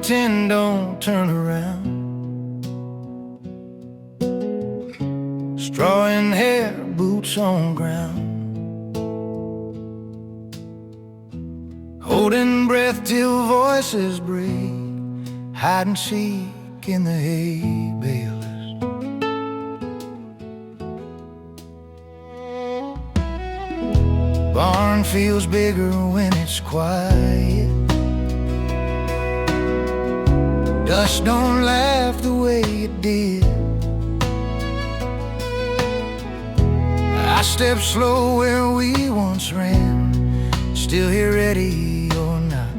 pretend, don't turn around. Straw in hair, boots on ground. Holding breath till voices break. Hide and seek in the hay balers. Barn feels bigger when it's quiet. Dust don't laugh the way it did. I step slow where we once ran, still here ready or not.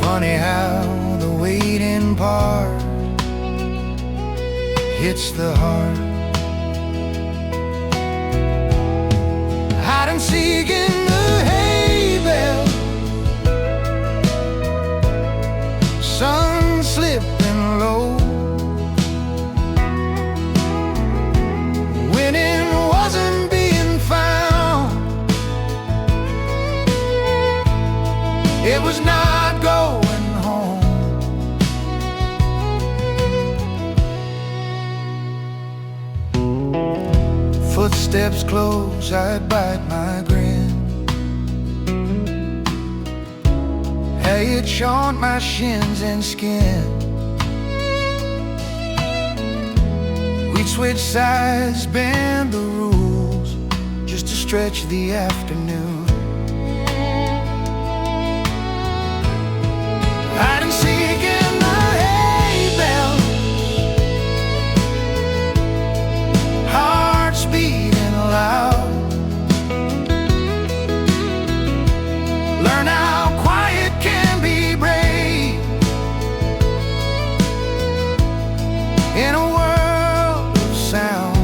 Funny how the waiting part hits the heart. Hide and seek in the hay bale. Sun slipping low. Winning wasn't being found. It was not going home. Footsteps close, I'd bite my grin. Hey, it chaunt my shins and skin. We'd switch sides, bend the rules, just to stretch the afternoon. Hide and seek in the hay bale. Hearts beating loud. Learn how quiet can be brave in a world of sound.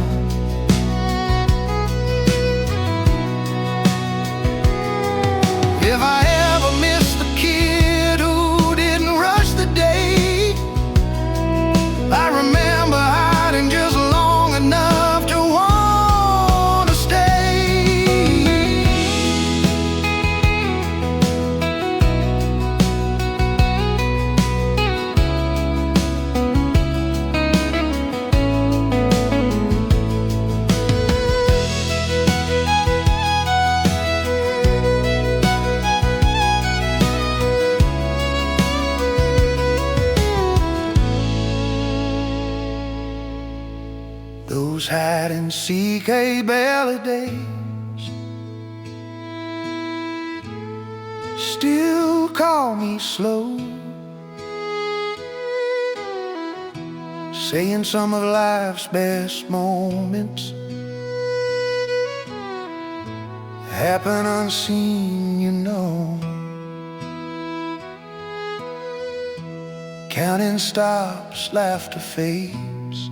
If I ever miss the kid who didn't rush the day, I remember hiding just long enough to want to stay. Those hide and seek hay bale days still call me slow, saying some of life's best moments happen unseen, you know. Counting stops, laughter fades.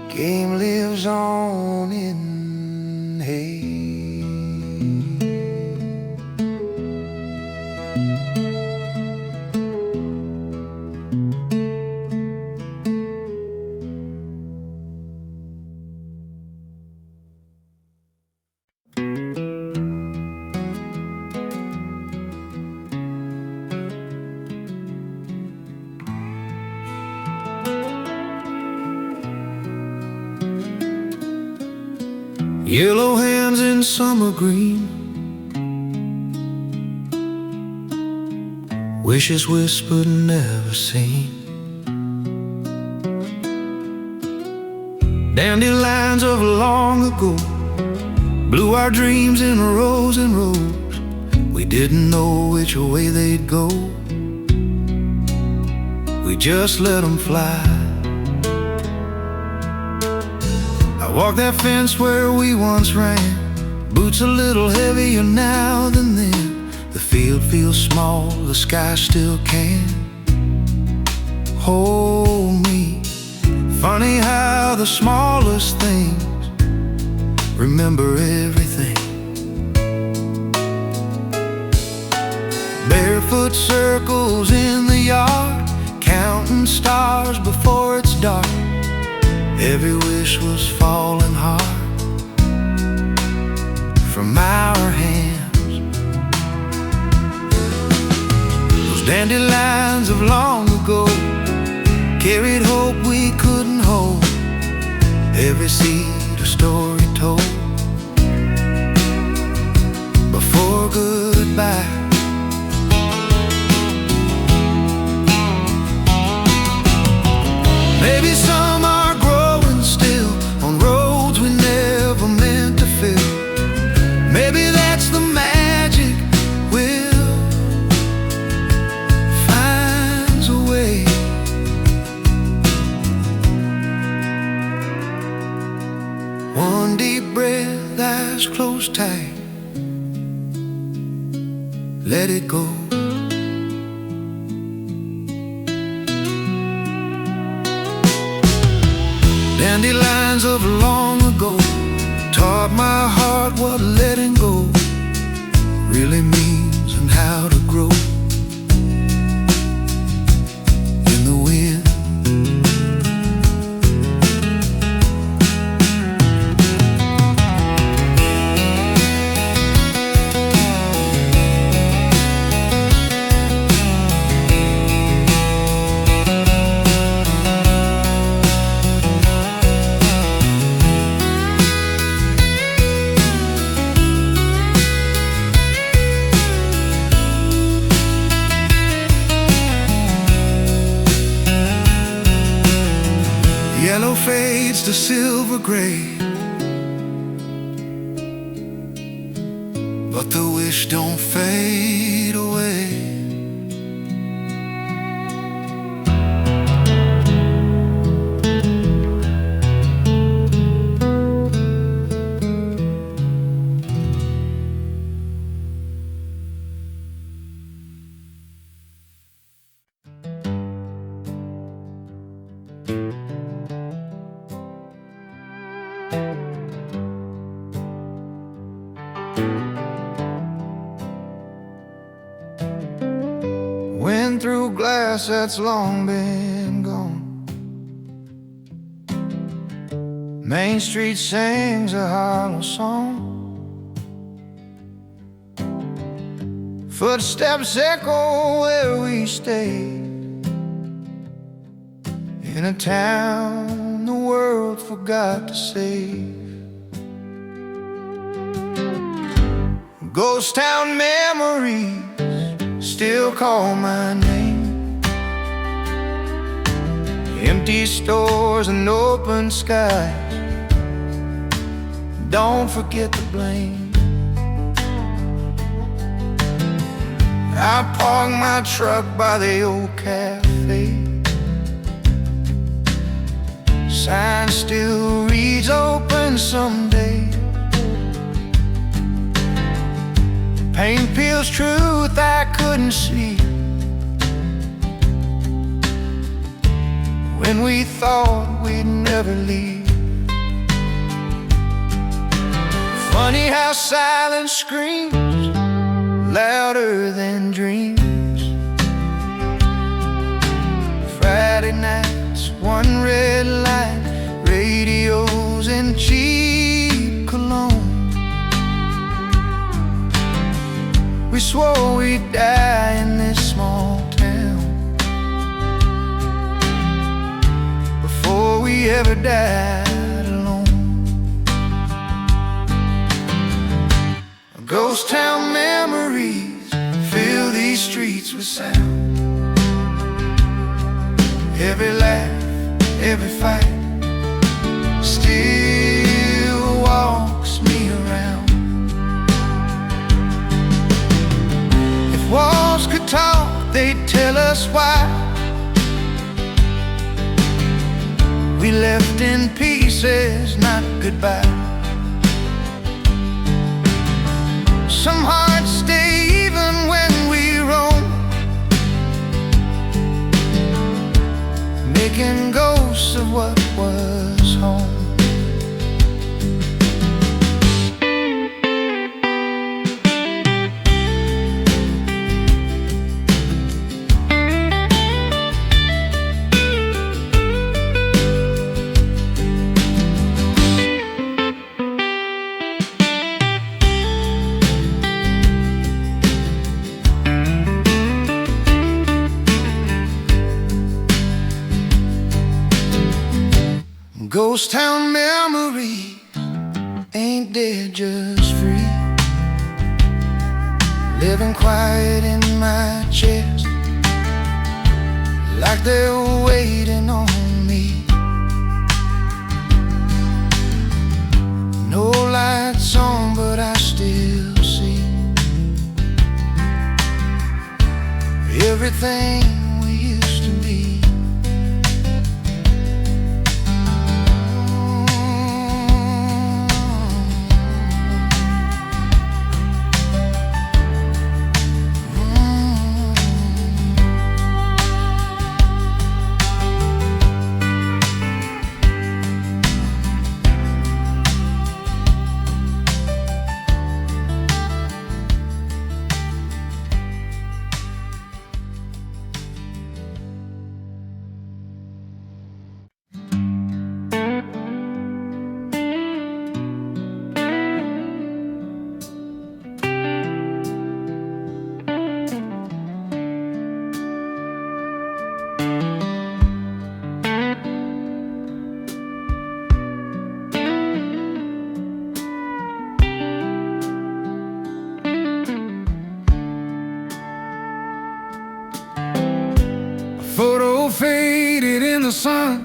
Game lives on in hay. Yellow hands in summer green, wishes whispered, never seen. Dandelions of long ago blew our dreams in rows and rows. We didn't know which way they'd go. We just let them fly. I walk that fence where we once ran, boots a little heavier now than then. The field feels small, the sky still can hold me. Funny how the smallest things remember everything. Barefoot circles in the yard, counting stars before it's dark. Every wish was falling hard. Dandelions of long ago carried hope we couldn't hold. Every seed a story told before goodbye. Maybe some are growing still on roads we never meant to fill. Maybe that's the magic will finds a way. One deep breath, eyes closed tight, let it go. Dandelions of long ago taught my heart what letting go really means and how to grow in the wind. Yellow fades to silver gray, but the wish don't fade away. Wind through glass that's long been gone. Main Street sings a hollow song. Footsteps echo where we stayed, in a town the world forgot to save. Ghost town memories still call my name. Empty stores and open skies, don't forget the blame. I park my truck by the old cafe. Sign still reads open someday. Pain peels truth I couldn't see when we thought we'd never leave. Funny how silence screams louder than dreams. Friday nights, one red light, radios and cheap cologne. We swore we'd die in this small town before we ever died alone. Ghost town memories fill these streets with sound. Every laugh, every fight still walks me around. If walls could talk, they'd tell us why we left in pieces, not goodbye. Some hearts stay even when we roam, making ghosts of what was home. Ghost town memory ain't dead, just free, living quiet in my chest, like they're waiting on me. No lights on, but I still see everything we used to be. Photo faded in the sun,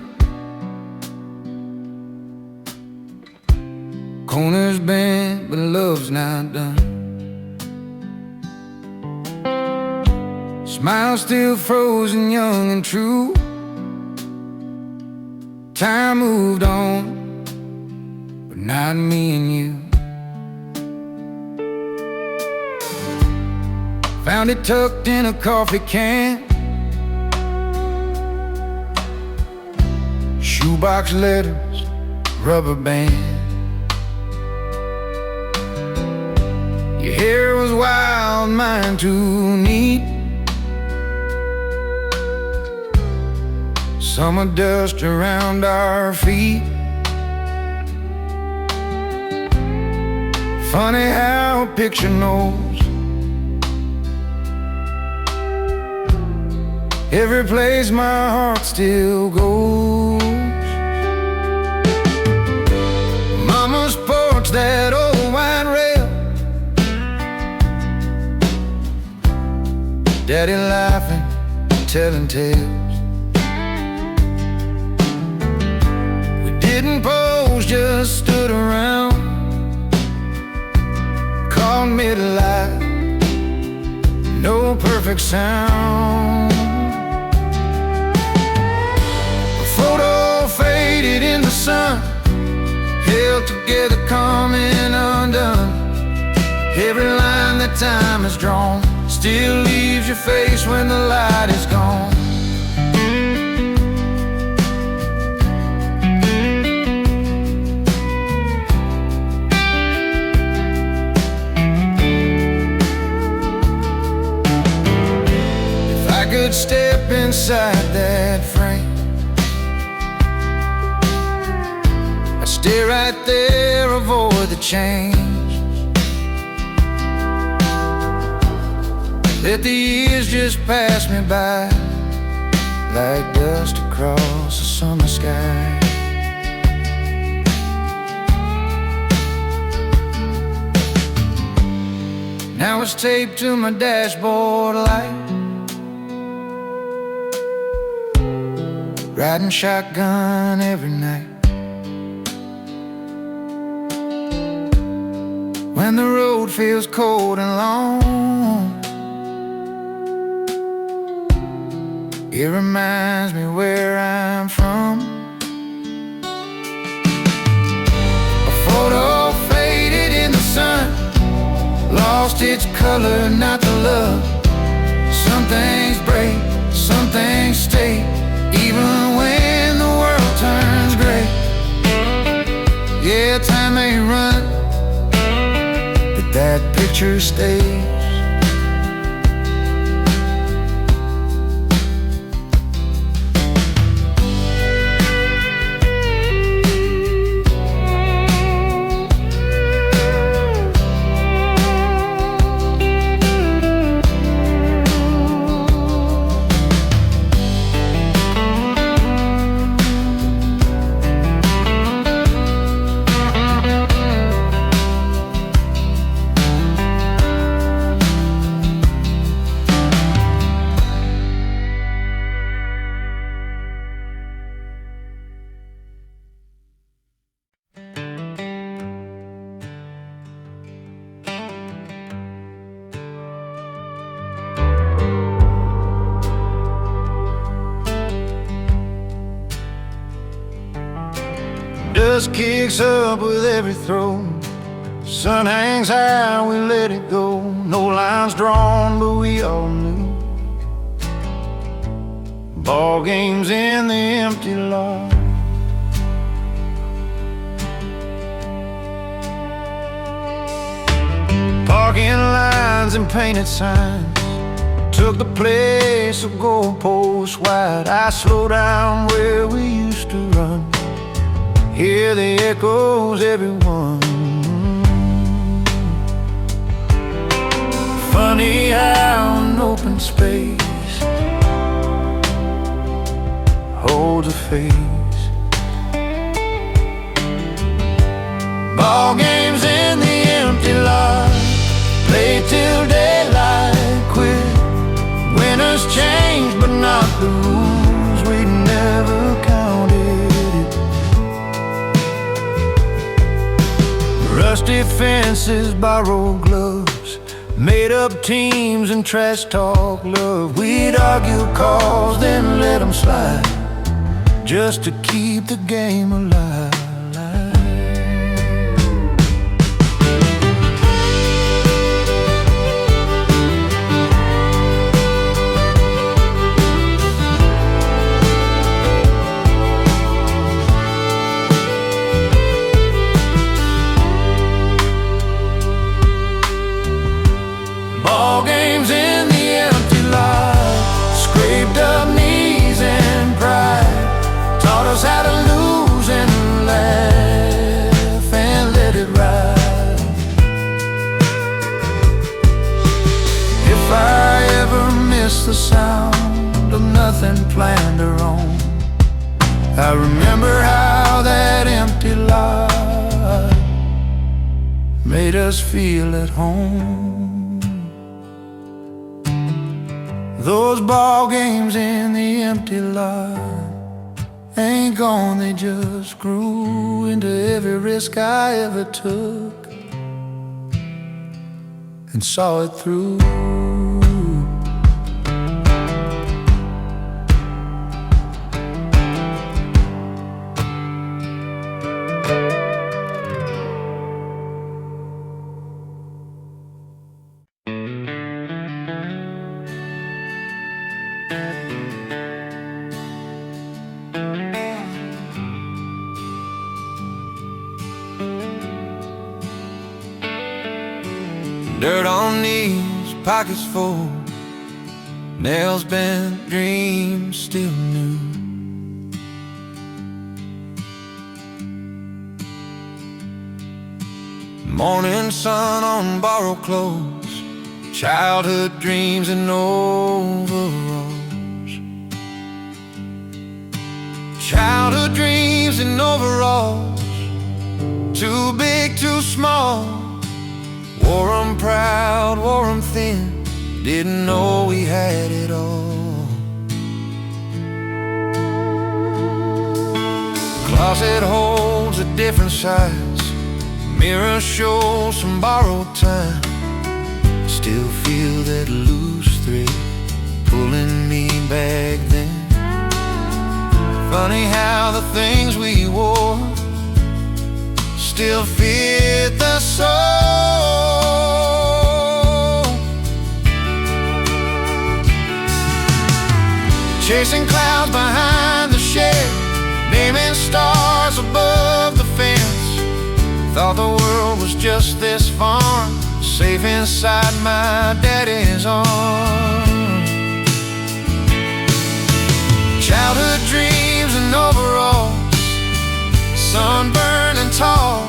corners bent, but love's not done. Smile still frozen, young and true. Time moved on, but not me and you. Found it tucked in a coffee can, shoebox letters, rubber band. Your hair was wild, mine too neat. Summer dust around our feet. Funny how a picture knows every place my heart still goes. Mama's porch, that old white rail, Daddy laughing, telling tales. We didn't pose, just stood around, caught midlife, no perfect sound. A photo faded in the sun, held together, coming undone. Every line that time has drawn still leaves your face when the light is gone. If I could step inside that frame, I'd stay right there, avoid the change. Let the years just pass me by like dust across a summer sky. Now it's taped to my dashboard light, riding shotgun every night. When the road feels cold and long, it reminds me where I'm from. A photo faded in the sun, lost its color, not the love. Some things break, some things stay, even when the world turns gray. Yeah, time may run, but that picture stays. kicks up with every throw. Sun hangs high, we let it go. No lines drawn, but we all knew. Ball games in the empty lot. Parking lines and painted signs took the place of goalposts wide. I slow down where we used to run, hear the echoes, everyone. Funny how an open space holds a face. Ball games in the empty lot, play till daylight quit. Winners change, but not the rules. We never counted it. Rusty fences, borrowed gloves, made up teams and trash talk love. We'd argue calls, then let them slide, just to keep the game alive. Ball games in the empty lot, scraped up knees and pride, taught us how to lose and laugh and let it ride. If I ever miss the sound of nothing planned or wrong, I remember how that empty lot made us feel at home. Those ball games in the empty lot ain't gone, they just grew into every risk I ever took and saw it through. Dirt on knees, pockets full, nails bent, dreams still new. Morning sun on borrowed clothes, childhood dreams in overalls. Childhood dreams in overalls, too big, too small. Wore 'em proud, wore 'em thin, didn't know we had it all. Closet holds a different size, mirror shows some borrowed time. Still feel that loose thread pulling me back then. Funny how the things we wore still fit the soul. Chasing clouds behind the shed, naming stars above the fence. Thought the world was just this far, safe inside my daddy's arms. Childhood dreams and overalls, sunburned and tall.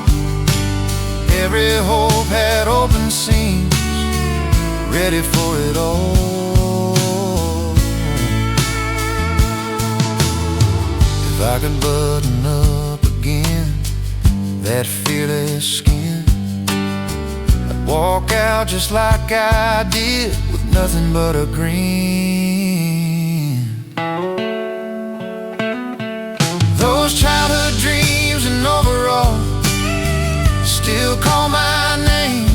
Every hope had open seams, ready for it all. If I could button up again that fearless skin, I'd walk out just like I did, with nothing but a grin. Those childhood dreams and overalls still call my name,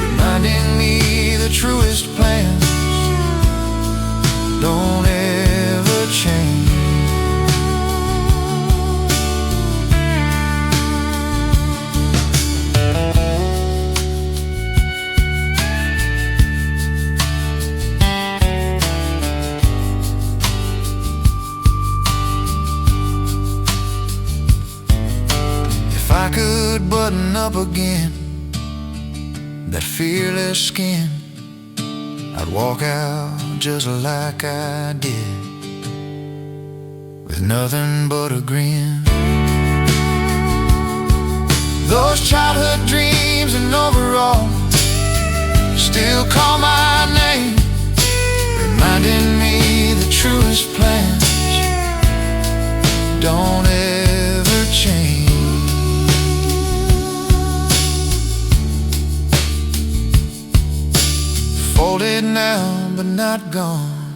reminding me the truest plans don't ever change. button up again, that fearless skin, I'd walk out just like I did, with nothing but a grin. Those childhood dreams and overalls still call my name, reminding me the truest plans don't ever change. Folded now but not gone,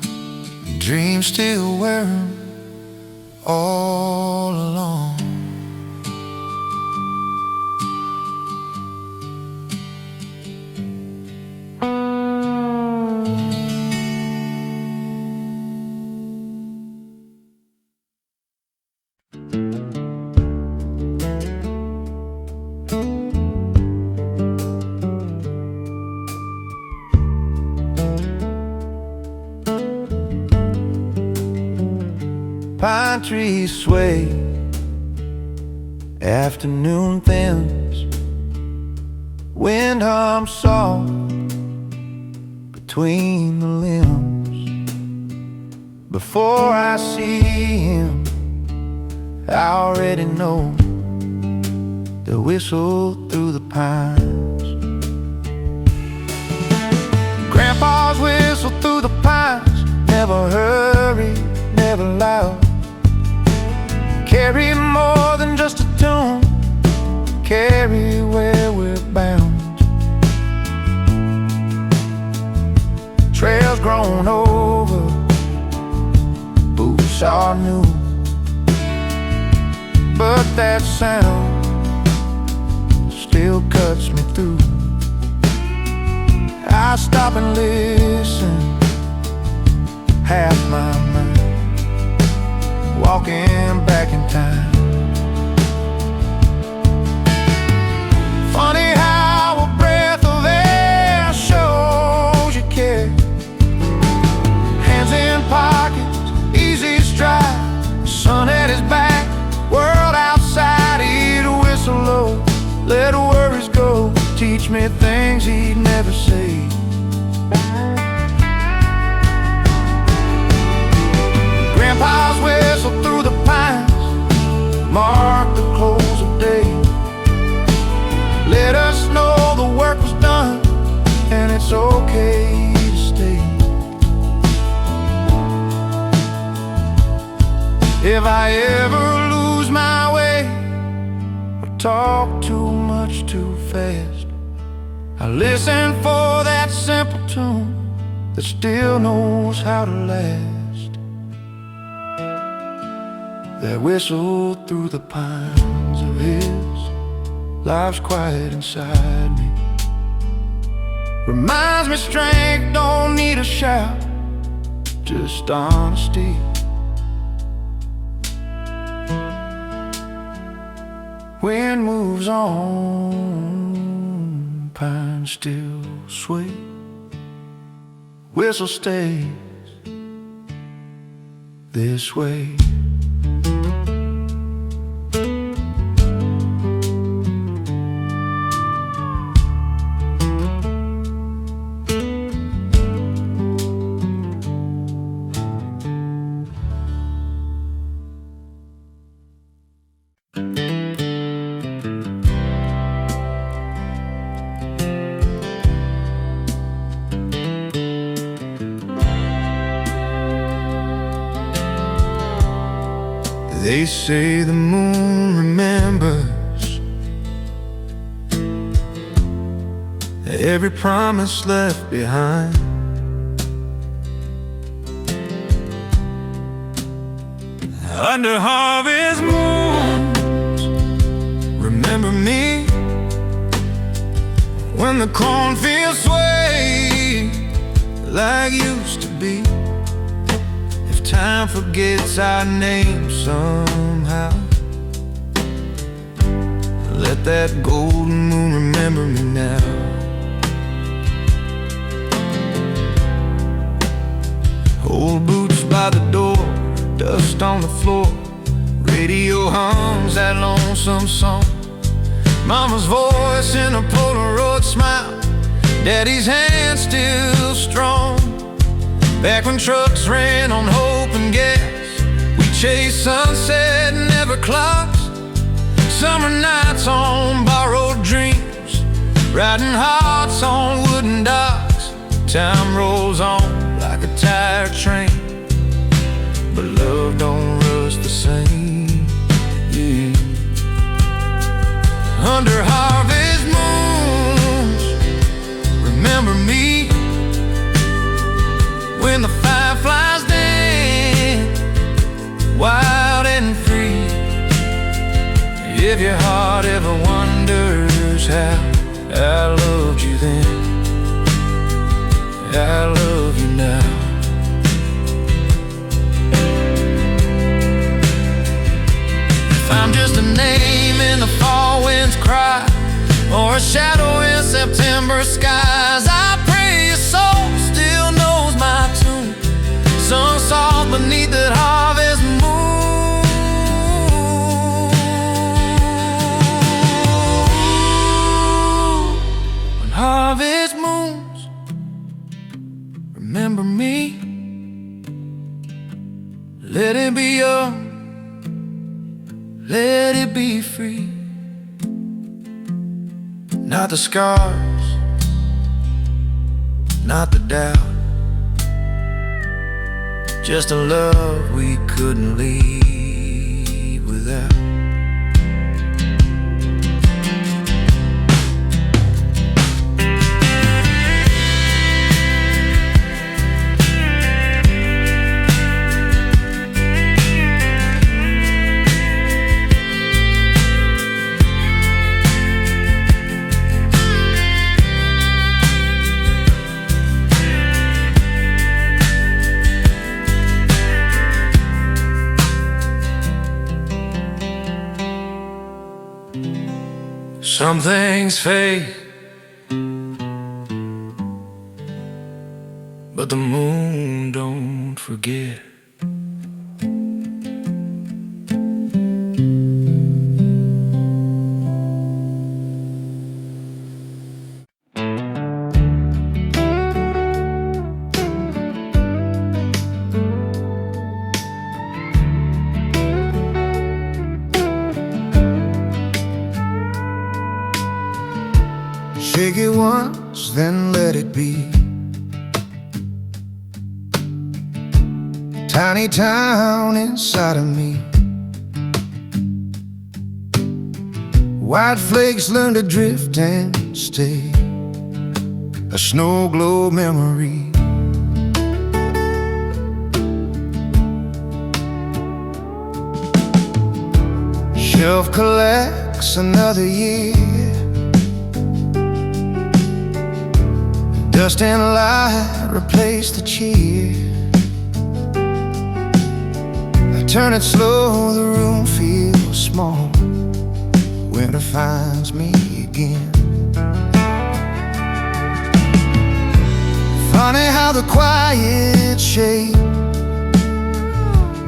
dreams still wear 'em all along. Pine trees sway, afternoon thins, wind hums soft between the limbs. Before I see him, I already know the whistle through the pines. Grandpa's whistle through the pines, never hurried, never loud. Carry more than just a tune, carry where we're bound. Trails grown over, boots are new, but that sound still cuts me through. I stop and listen, half my mind walking back in time. Funny how a breath of air shows you care. Hands in pockets, easy stride, sun at his back, world outside, he'd whistle low, let worries go, teach me things he'd never say. Grandpa's whistle through the pines mark the close of day, let us know the work was done and it's okay to stay. If I ever lose my way or talk too much too fast, I listen for that simple tune that still knows how to last. That whistle through the pines of his lives quiet inside me, reminds me strength don't need a shout, just honesty. Wind moves on, pines still sway, whistle stays this way. They say the moon remembers every promise left behind. Under harvest moons, remember me when the cornfields sway like used to be. Time forgets our name somehow, let that golden moon remember me now. Old boots by the door, dust on the floor, radio hums that lonesome song. Mama's voice in a Polaroid smile, Daddy's hand still strong. Back when trucks ran on hope and gas, we chased sunset and never clocks. Summer nights on borrowed dreams, riding hearts on wooden docks. Time rolls on like a tired train, but love don't rush the same, yeah. Under harvest moons, remember me, when the fireflies dance, wild and free. If your heart ever wonders how I loved you then, I love you now. If I'm just a name in the fall wind's cry, or a shadow in September skies, I pray your soul still knows my tune, sung soft beneath that harvest moon. When harvest moons, remember me. Let it be young, let it be free. Not the scars, not the doubt, just a love we couldn't leave without. Some things fade, but the moon don't forget. Shake it once, then let it be. Tiny town inside of me. White flakes learn to drift and stay, a snow globe memory. Shelf collects another year. Dust and light replace the cheer. I turn it slow, the room feels small. Winter finds me again. Funny how the quiet shape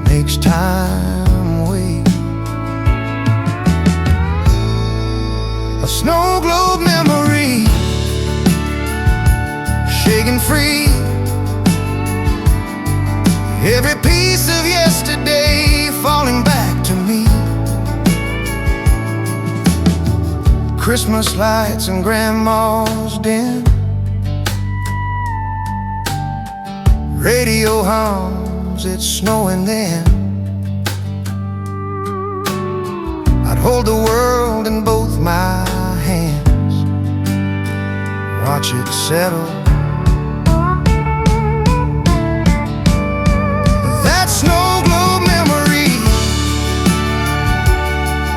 makes time wait. A snow globe memory, shaking free. Every piece of yesterday falling back to me. Christmas lights in grandma's den. Radio hums, it's snowing then. I'd hold the world in both my hands, watch it settle. Snow globe memory,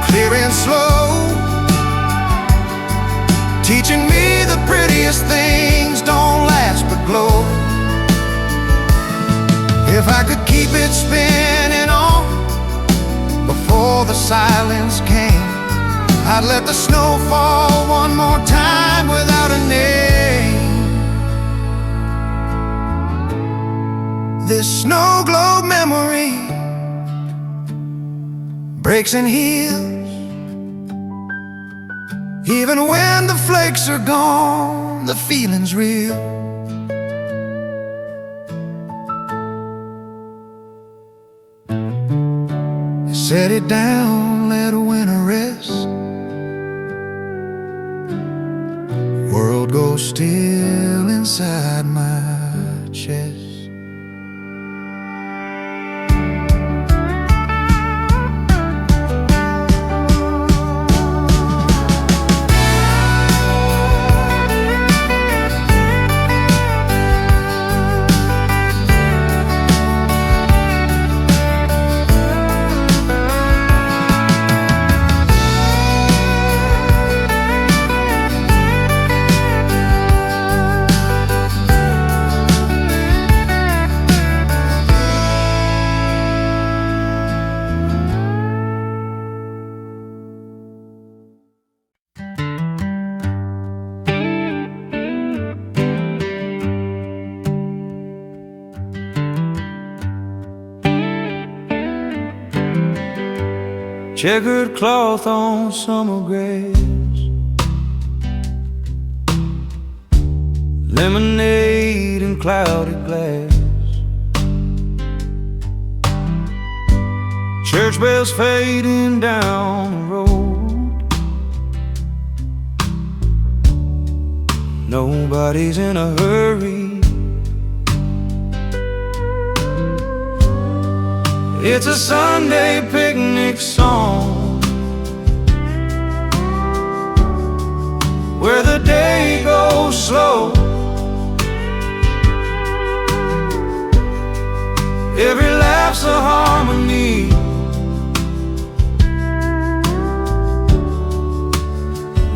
clear and slow, teaching me the prettiest things don't last but glow. If I could keep it spinning on before the silence came, I'd let the snow fall one more time without a name. This snow globe memory breaks and heals Even when the flakes are gone, the feeling's real. Set it down, let winter rest. World goes still inside my chest. Checkered cloth on summer grass, lemonade and clouded glass, church bells fading down the road. Nobody's in a hurry. It's a Sunday picnic song where the day goes slow. Every laugh's a harmony.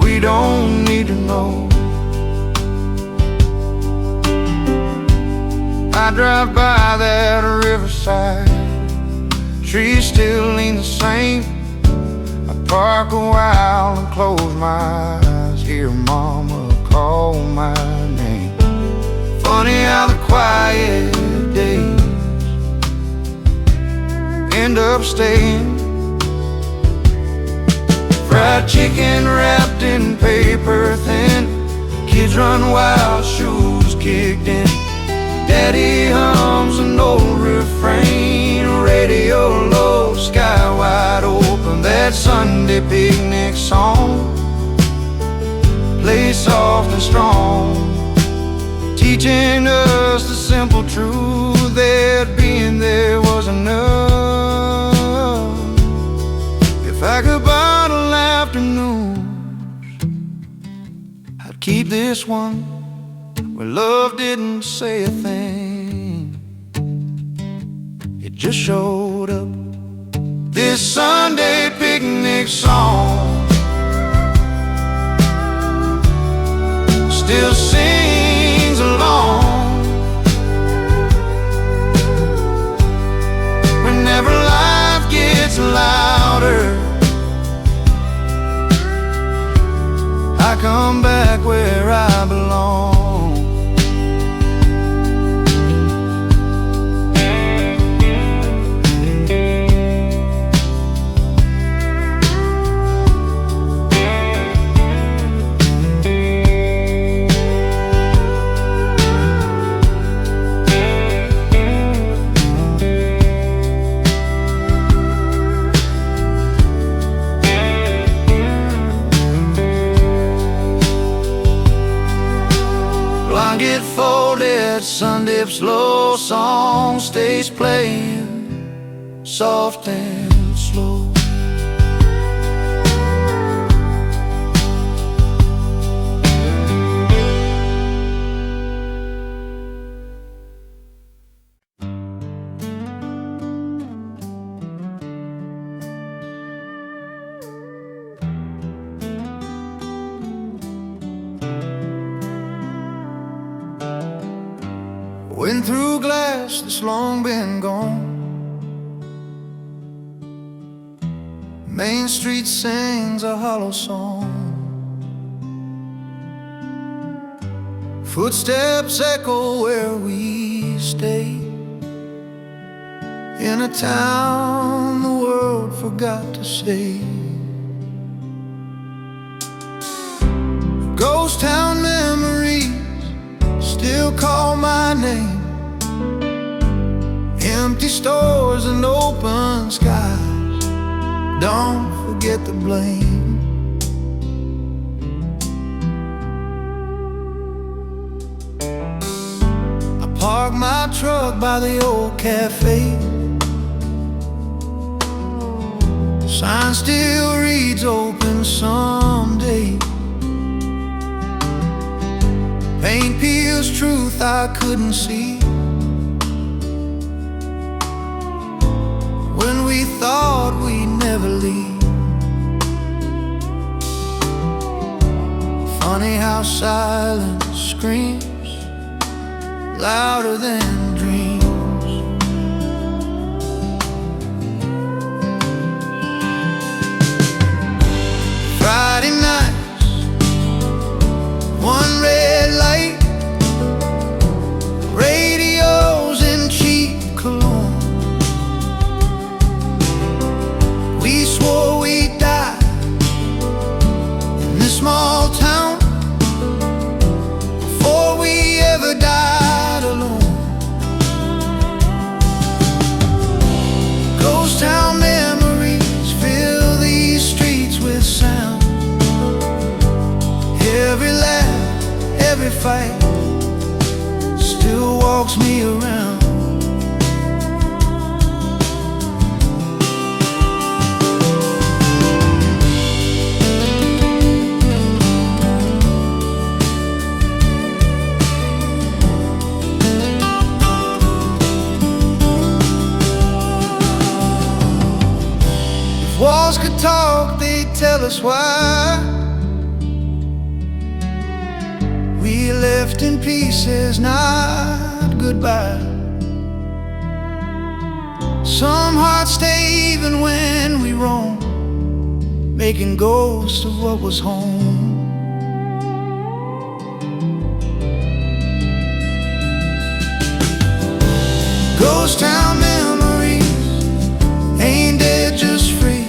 We don't need to know. I drive by that riverside, trees still lean the same. I park a while and close my eyes, hear mama call my name. Funny how the quiet days end up staying. Fried chicken wrapped in paper thin, kids run wild, shoes kicked in. Daddy hums an old refrain, radio low, sky wide open. That Sunday picnic song plays soft and strong, teaching us the simple truth that being there was enough. If I could bottle afternoons, I'd keep this one where love didn't say a thing, it just showed up. This Sunday picnic song still sings along whenever life gets louder. I come back where I belong. Blanket folded, sun dips low, song stays playing, soft and slow. Wind through glass that's long been gone, Main Street sings a hollow song. Footsteps echo where we stay, in a town the world forgot to say. stores and open skies. Don't forget the blame. I park my truck by the old cafe. The sign still reads open someday. Paint peels truth I couldn't see when we thought we'd never leave. Funny how silence screams louder than dreams. Friday nights, one red light, radios and cheap cologne. We swore we'd die in this small town before we ever died alone. Ghost town memories fill these streets with sound. Every laugh, every fight still walks me around. If walls could talk, they'd tell us why we left in pieces, not goodbye. Some hearts stay even when we roam, making ghosts of what was home. Ghost town memories ain't dead, just free,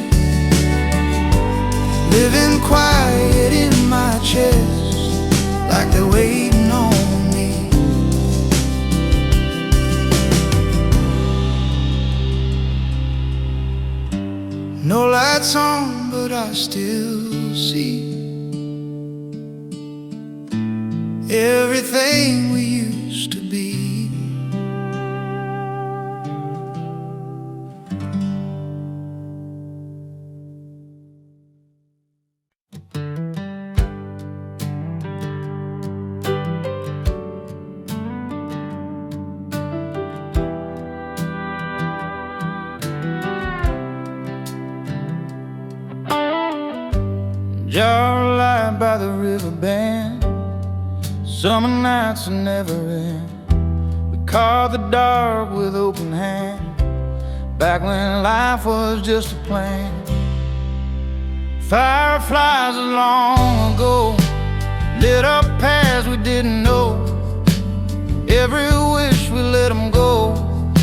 living quiet in my chest, like they're waiting on me. No lights on, but I still see everything we used to be. Jar of light by the river bend, summer nights will never end. We carved the dark with open hand, back when life was just a plan. Fireflies long ago lit up paths we didn't know. Every wish we let them go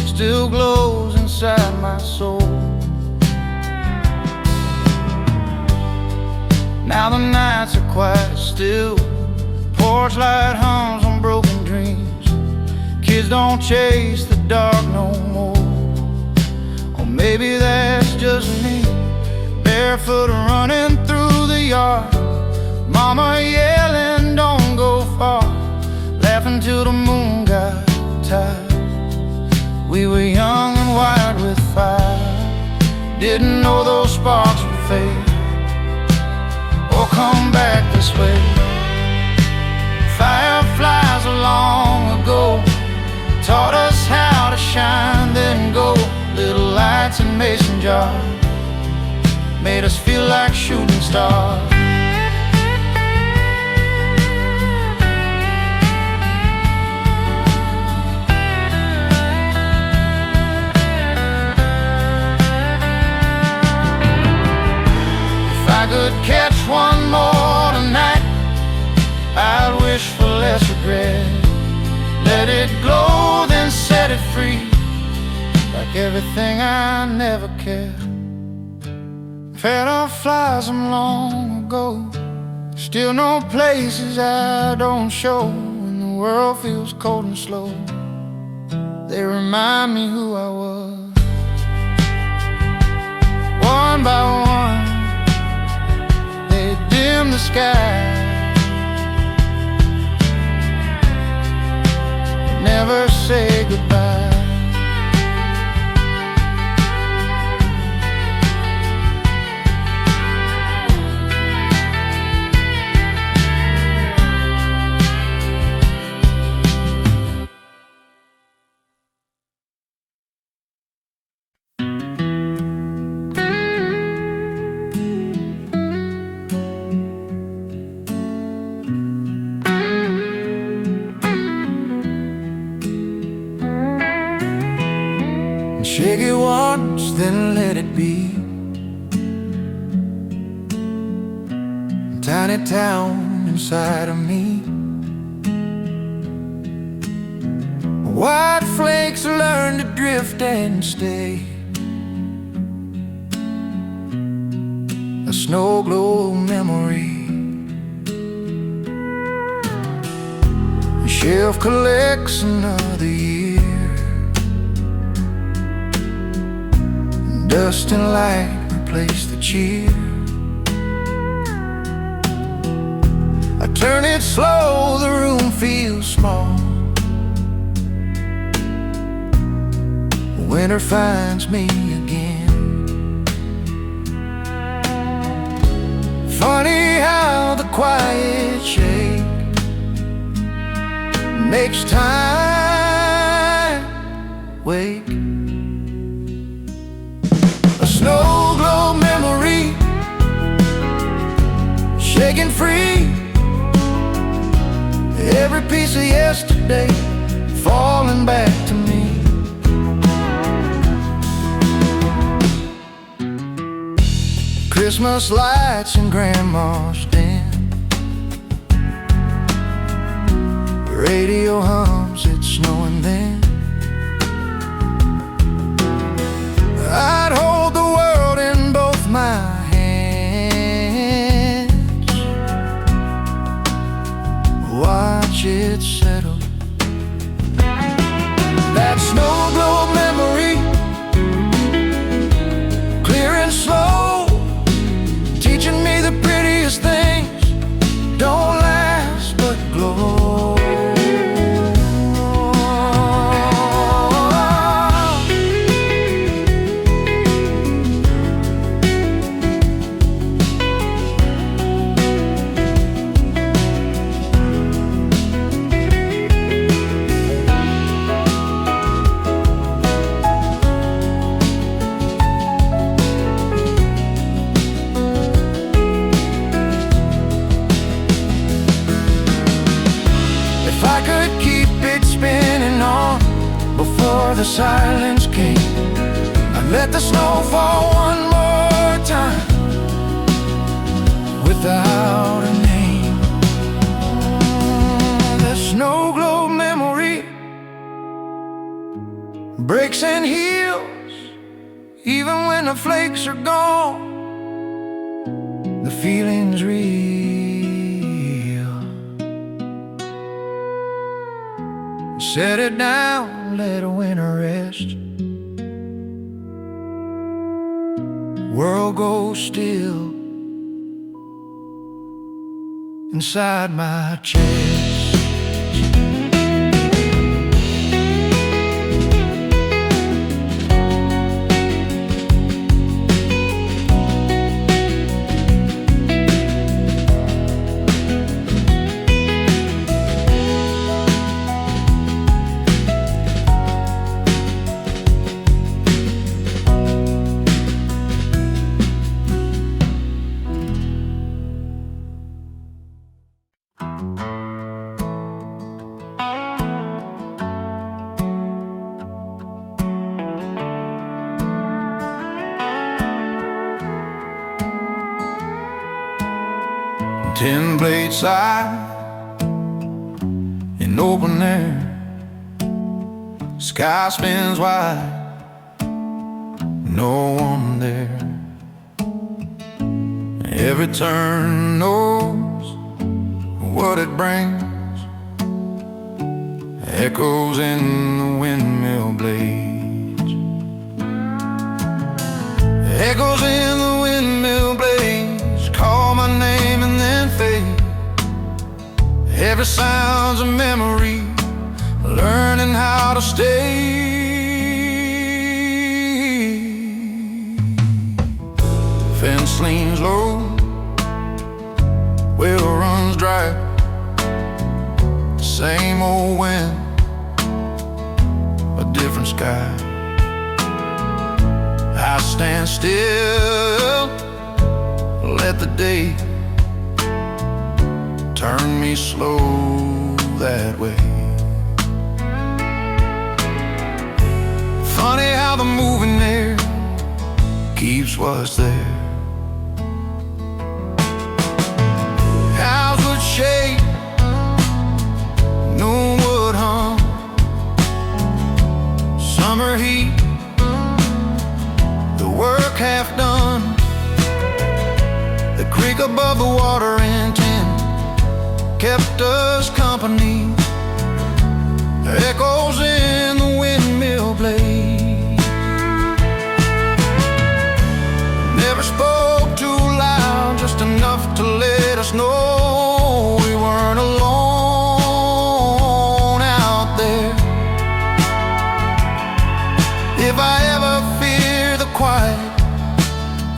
still glows inside my soul. Now the nights are quiet still, porch light hums on broken dreams. Kids don't chase the dark no more, or maybe that's just me, barefoot running through the yard. Mama yelling, don't go far, laughing till the moon got tired. We were young and wired with fire, didn't know those sparks would fade or come back this way. Fireflies long ago taught us how to shine, then go. Little lights in mason jars made us feel like shooting stars. If I could catch one more tonight, I'd wish for less regret. Let it glow, then set it free, like everything I never cared. Fed off flies from long ago, still know places I don't show. When the world feels cold and slow, they remind me who I was. by one, they dim the sky. Never say goodbye. Shake it once, then let it be. Tiny town inside of me. White flakes learn to drift and stay. A snow globe memory. A shelf collects another year. Dust and light replace the cheer. I turn it slow, the room feels small. Winter finds me again. Funny how the quiet shake makes time wake. A snow globe memory, shaking free. Every piece of yesterday falling back to me. Christmas lights in Grandma's den. Radio hums, it's snowing then. I'd hold the world in both my hands, watch it settle. That snow globe memory, clear and slow, teaching me the prettiest things don't last but glow. Before the silence came, I'd let the snow fall one more time without a name. The snow globe memory breaks and heals, even when the flakes are gone. The feeling's real. Set it down, let a winter rest. World goes still inside my chest. Tin plate side in open air, sky spins wide, no one there. Every turn knows what it brings, echoes in the windmill blades. Echoes in the windmill blades call my name and then fade. Every sound's a memory, learning how to stay. Fence leans low, well runs dry. Same old wind, a different sky. I stand still, let the day turn me slow that way. Funny how the moving air keeps what's there. House would shake, noon would hum. Summer heat, the work half done. The creek above the water in tin kept us company. Echoes in the windmill blade. Never spoke too loud, just enough to let us know we weren't alone out there. If I ever fear the quiet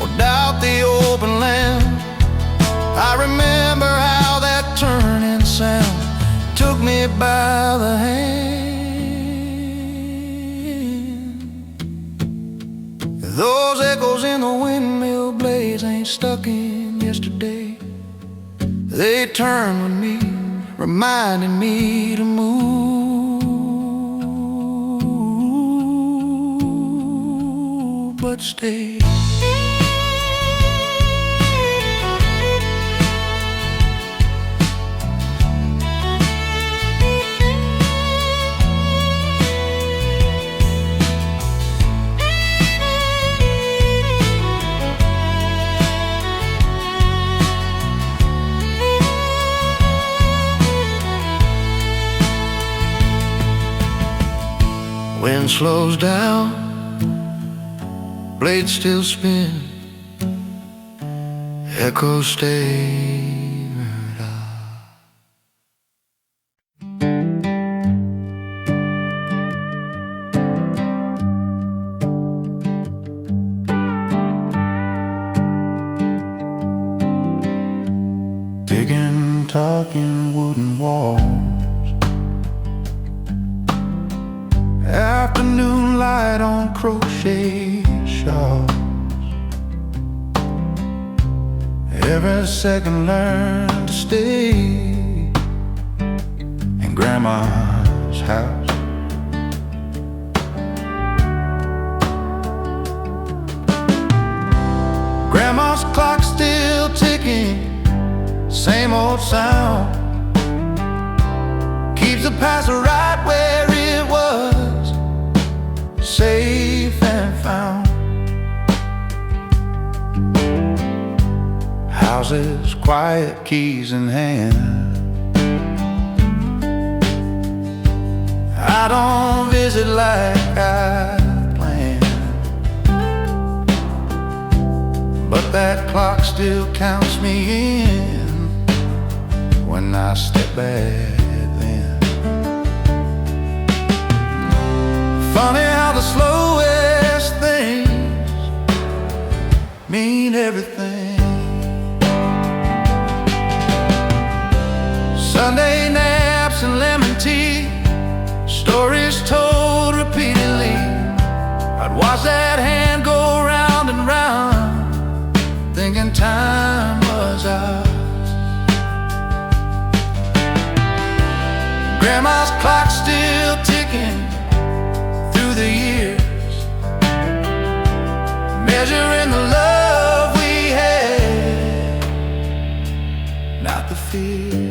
or doubt the open land, I remember how that turning sound took me by the hand. Those echoes in the windmill blades ain't stuck in yesterday. They turn with me, reminding me to move, but stay. Wind slows down, blades still spin, echoes stay. Digging, talking wooden walls. Afternoon light on crochet shawls. Every second learn to stay in Grandma's house. Grandma's clock still ticking, same old sound. Keeps the past right where it was, safe and found. Houses quiet, keys in hand. I don't visit like I planned, but that clock still counts me in when I step back. Funny how the slowest things mean everything. Sunday naps and lemon tea, stories told repeatedly. I'd watch that hand go round and round, thinking time was ours. Grandma's clock still ticking through the years, measuring the love we had, not the fears.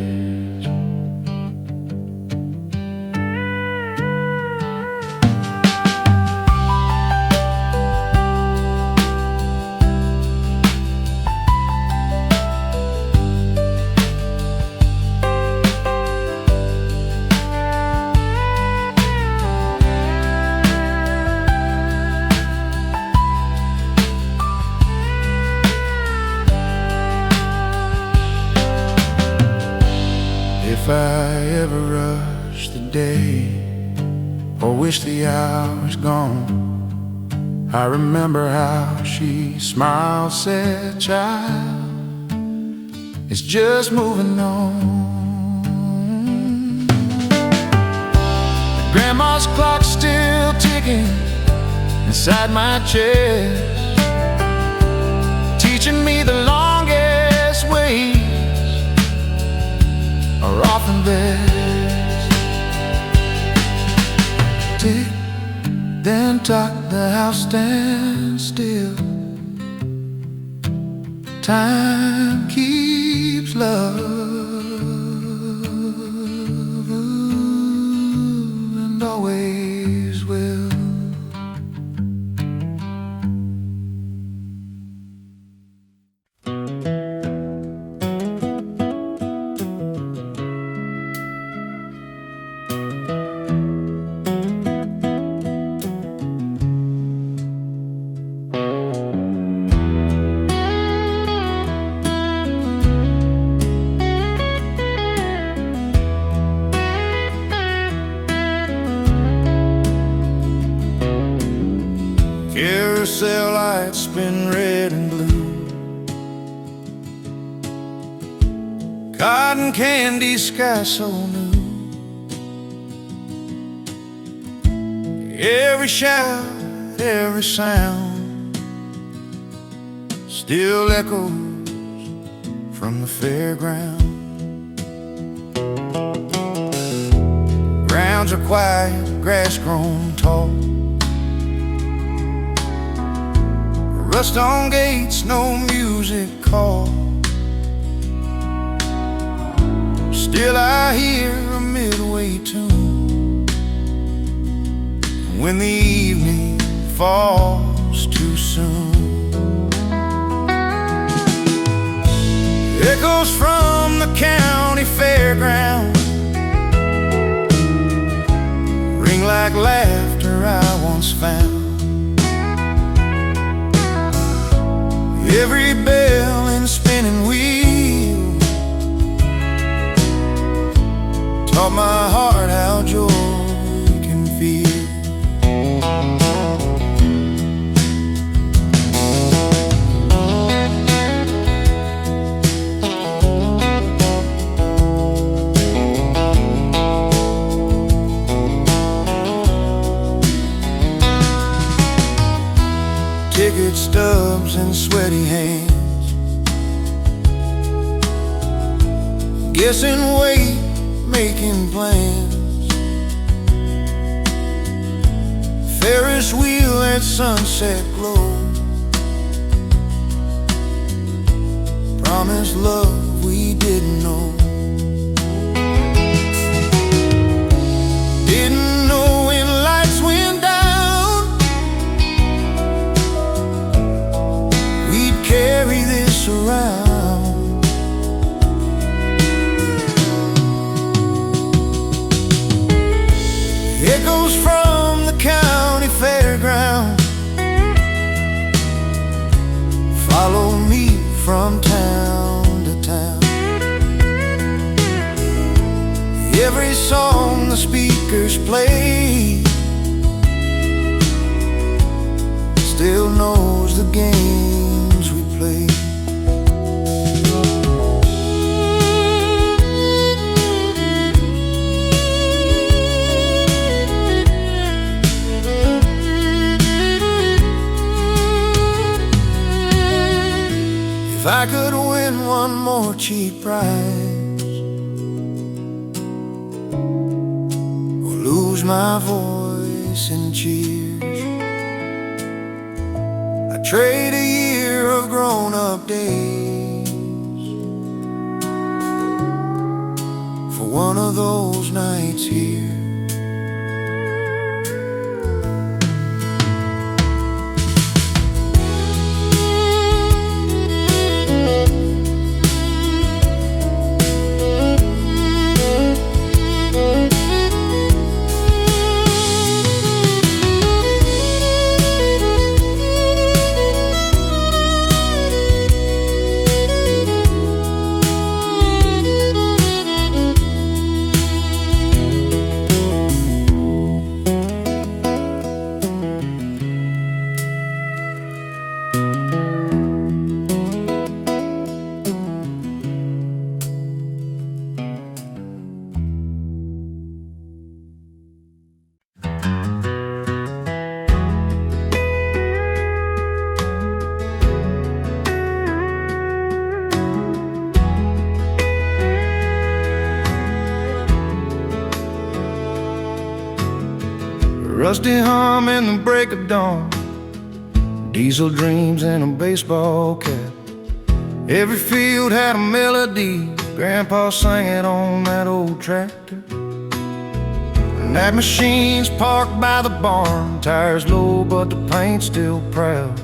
If I ever rush the day or wish the hours gone, I remember how she smiled, said, "Child, it's just moving on." Grandma's clock's still ticking inside my chest, teaching me the longest ways are often best. Tick, then tock, the house stands still. Time keeps love and always will. Carousel lights spin red and blue, cotton candy sky so new. Every shout, every sound still echoes from the fairground. Grounds are quiet, grass grown tall, rust on gates, no music call. Still I hear a midway tune when the evening falls too soon. Echoes from the county fairground ring like laughter I once found. Every bell and spinning wheel taught my heart how joy can feel. Ticket stubs and sweaty hands, guessing weight, making plans. Ferris wheel at sunset glow, promised love we didn't know. Didn't know when lights went down we'd carry this around. Echoes from the county fairground follow me from town to town. Every song the speakers play still knows the games we play. If I could win one more cheap prize or lose my voice in cheers, I'd trade a year of grown-up days for one of those nights here. Rusty hum in the break of dawn, diesel dreams in a baseball cap. Every field had a melody, Grandpa sang it on that old tractor. And that machine's parked by the barn, tires low but the paint's still proud.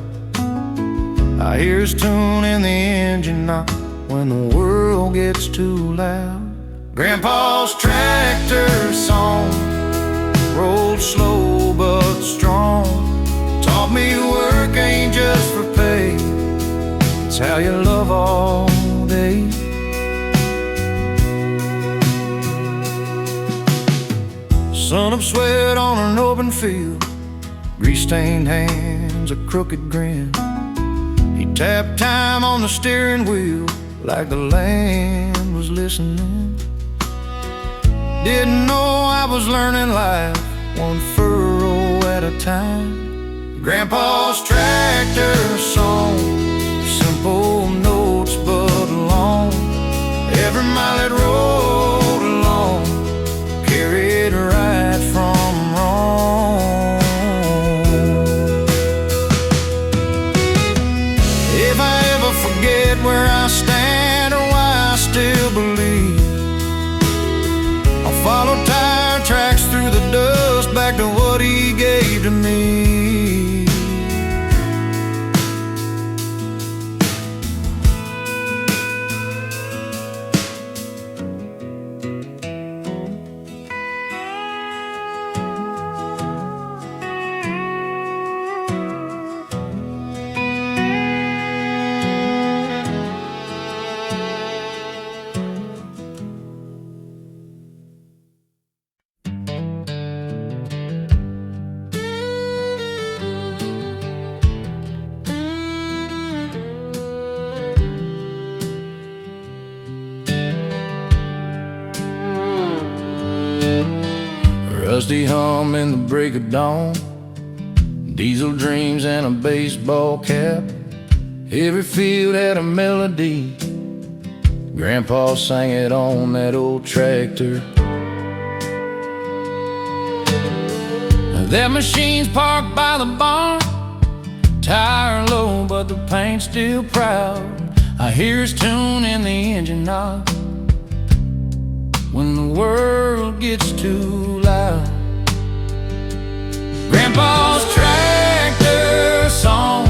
I hear his tune in the engine knock when the world gets too loud. Grandpa's tractor song rolled slow but strong, taught me work ain't just for pay, it's how you love all day. Sun up sweat on an open field, grease-stained hands, a crooked grin. He tapped time on the steering wheel like the land was listening. Didn't know I was learning life, one furrow at a time. Grandpa's tractor song, simple notes but long. Every mile it rolled along, carried right from wrong. If I ever forget where I stand or why I still believe, I'll follow tire tracks through the dust back to what he gave to me. Rusty hum in the break of dawn, diesel dreams and a baseball cap. Every field had a melody, Grandpa sang it on that old tractor. That machine's parked by the barn, tire low but the paint's still proud. I hear his tune in the engine knock when the world gets too loud. Grandpa's tractor song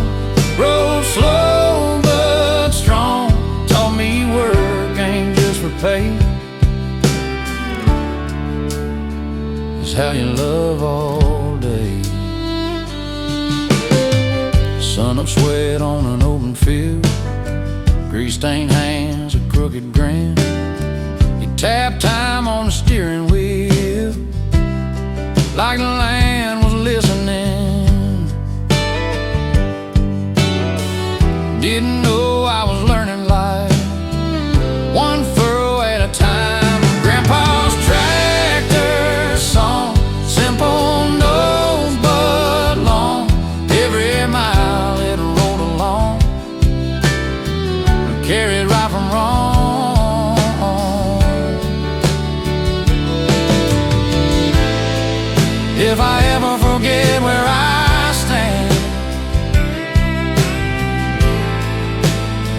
rolled slow but strong, taught me work ain't just for pay, it's how you love all day. Sun up sweat on an open field, grease-stained hands, a crooked grin. Tap time on the steering wheel like the land was listening. Didn't know I was learning life, one furrow at a time. Grandpa's tractor song, simple notes but long. Every mile it rolled along, carried right from wrong. If I ever forget where I stand,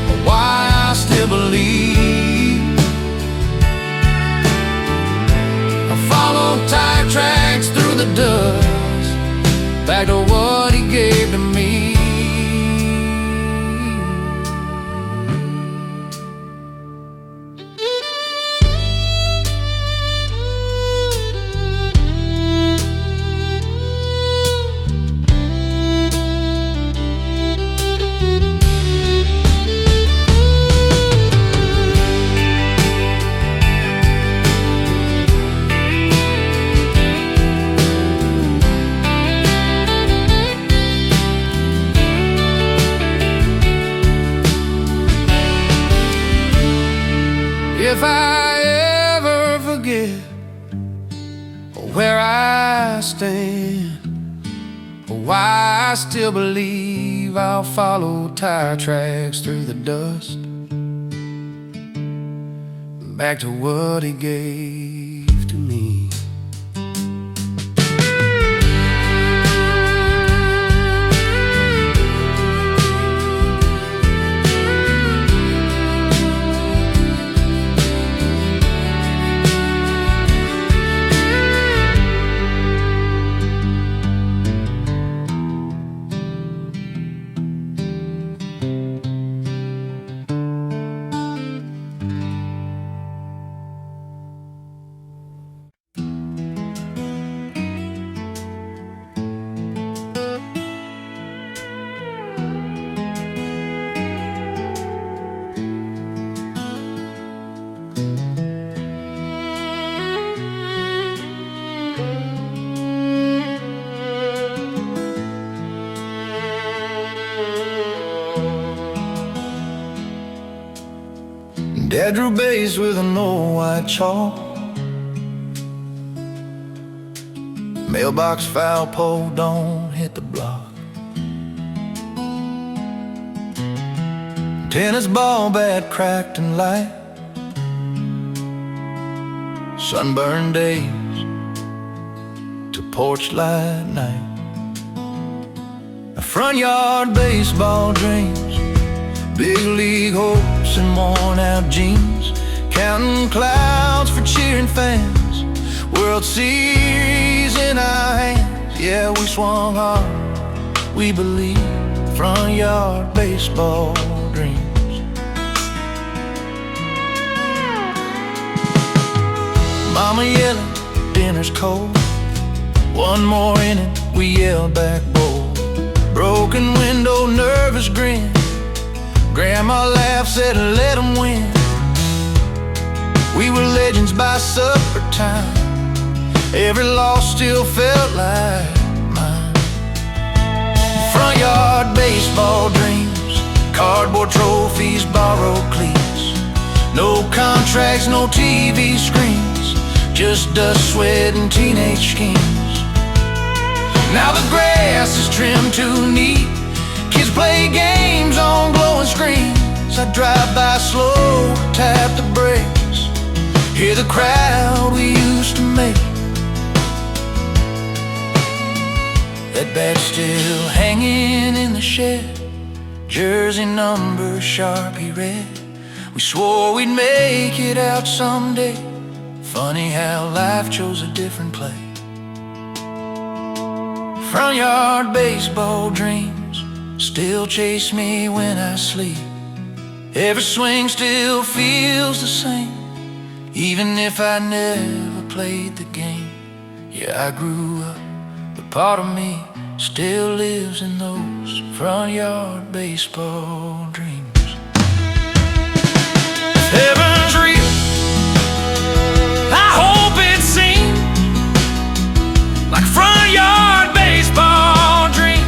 or why I still believe, I follow tire tracks through the dust back to what he gave to me. If I ever forget where I stand, or why I still believe, I'll follow tire tracks through the dust back to what he gave to me. Yeah, drew base with an old white chalk. Mailbox foul pole, don't hit the block. Tennis ball bat cracked and light. Sunburned days to porch light night. Front yard baseball dreams, big league hopes and worn out jeans. Counting clouds for cheering fans, World Series in our hands. Yeah, we swung hard, we believe. Front yard baseball dreams. Mama yelling, dinner's cold. One more inning, we yelled back bold. Broken window, nervous grin. Grandma laughed, said let 'em win. We were legends by supper time. Every loss still felt like mine. Front yard baseball dreams, cardboard trophies, borrowed cleats. No contracts, no TV screens, just dust, sweat, and teenage schemes. Now the grass is trimmed too neat. Kids play games on glowing screens. I drive by slow, tap the brakes, hear the crowd we used to make. That bat's still hanging in the shed, jersey number Sharpie red. We swore we'd make it out someday. Funny how life chose a different play. Front yard baseball dreams still chase me when I sleep. Every swing still feels the same, even if I never played the game. Yeah, I grew up, but part of me still lives in those front yard baseball dreams. Heaven's real, I hope it seems like front yard baseball dream.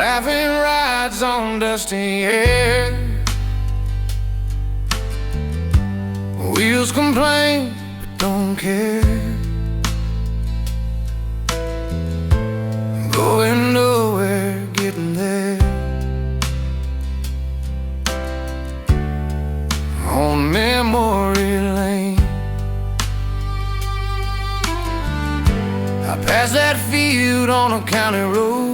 Laughing rides on dusty air. Wheels complain, but don't care. Going nowhere, getting there. On memory lane, I passed that field on a county road.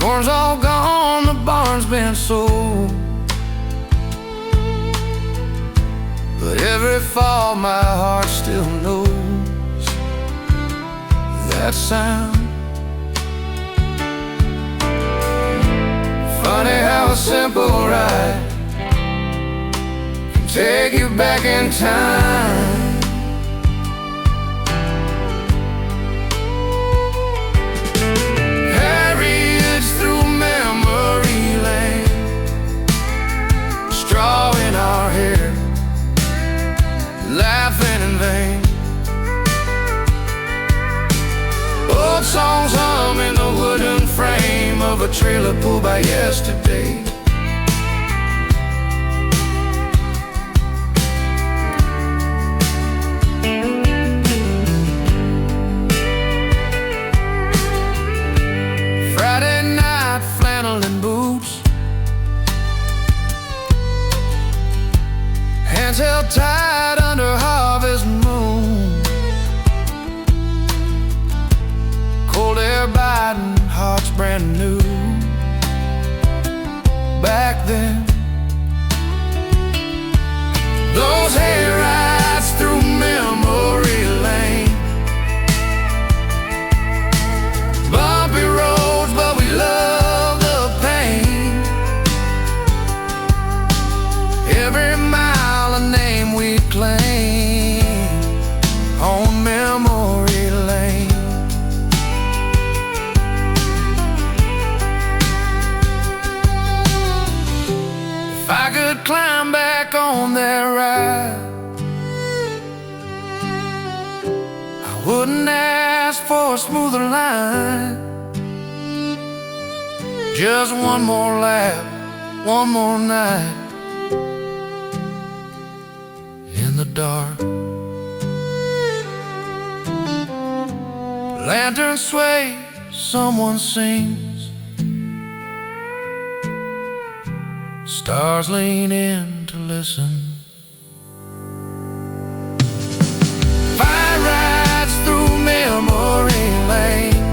Corn's all gone, the barn's been sold. But every fall my heart still knows that sound. Funny how a simple ride can take you back in time. In our hair, laughing in vain. Old songs hum in the wooden frame of a trailer pulled by yesterday. Hands held tight under harvest moon, cold air biting, hearts brand new. Back then, those hair rides through memory lane, bumpy roads, but we love the pain. Every mile a name we claim on memory lane. If I could climb back on that ride, I wouldn't ask for a smoother line. Just one more lap, one more night in the dark. Lanterns sway, someone sings, stars lean in to listen. Fire rides through memory lane.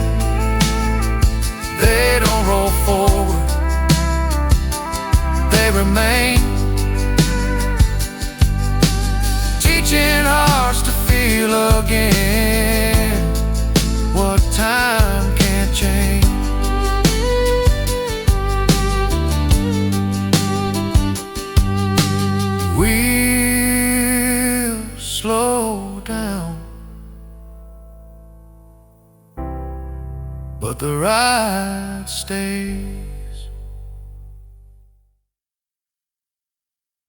They don't roll forward, they remain, teaching hearts to feel again what time can't change. We'll slow down, but the ride stays.